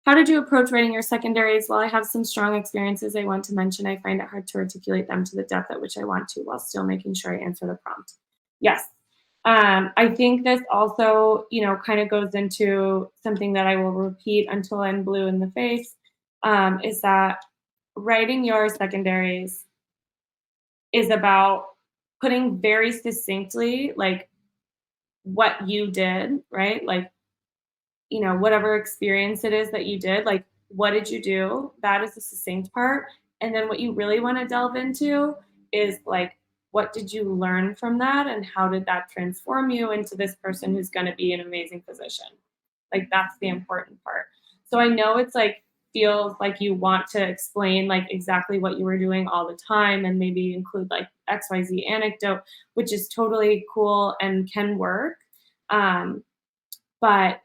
how did you approach writing your secondaries? While I have some strong experiences I want to mention, I find it hard to articulate them to the depth at which I want to while still making sure I answer the prompt. Yes. I think this also, kind of goes into something that I will repeat until I'm blue in the face, is that writing your secondaries is about putting very succinctly, like, what you did, right? Like, whatever experience it is that you did, like, what did you do? That is the succinct part. And then what you really want to delve into is like, what did you learn from that? And how did that transform you into this person who's going to be an amazing physician? Like, that's the important part. So I know it's like, feels like you want to explain like exactly what you were doing all the time and maybe include like XYZ anecdote, which is totally cool and can work. Um, but,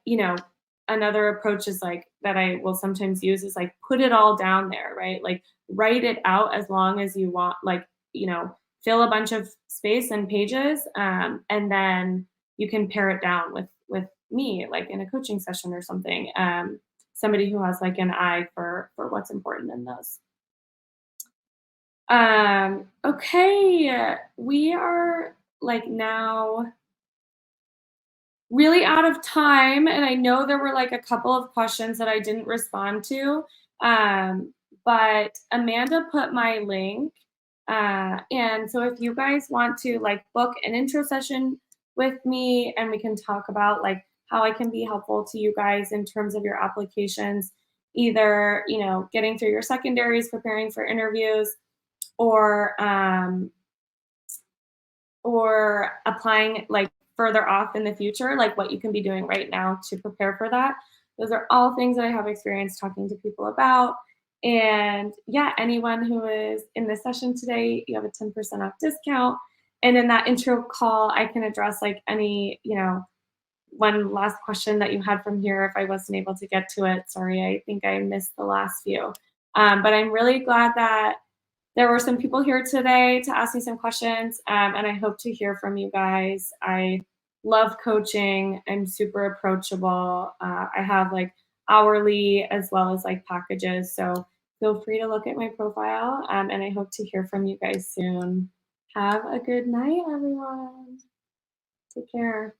another approach is like that I will sometimes use is like put it all down there, right? Like write it out as long as you want, like, fill a bunch of space and pages. And then you can pare it down with me, like in a coaching session or something. somebody who has like an eye for what's important in those. Okay, we are like now really out of time, and I know there were like a couple of questions that I didn't respond to. Um, but Amanda put my link. And so if you guys want to like book an intro session with me and we can talk about like how I can be helpful to you guys in terms of your applications, either, getting through your secondaries, preparing for interviews, or applying like further off in the future, like what you can be doing right now to prepare for that. Those are all things that I have experience talking to people about. And yeah, anyone who is in this session today, you have a 10% off discount. And in that intro call, I can address like any, one last question that you had from here if I wasn't able to get to it. Sorry, I think I missed the last few. But I'm really glad that there were some people here today to ask me some questions, and I hope to hear from you guys. I love coaching. I'm super approachable. I have like hourly as well as like packages. So feel free to look at my profile, and I hope to hear from you guys soon. Have a good night, everyone. Take care.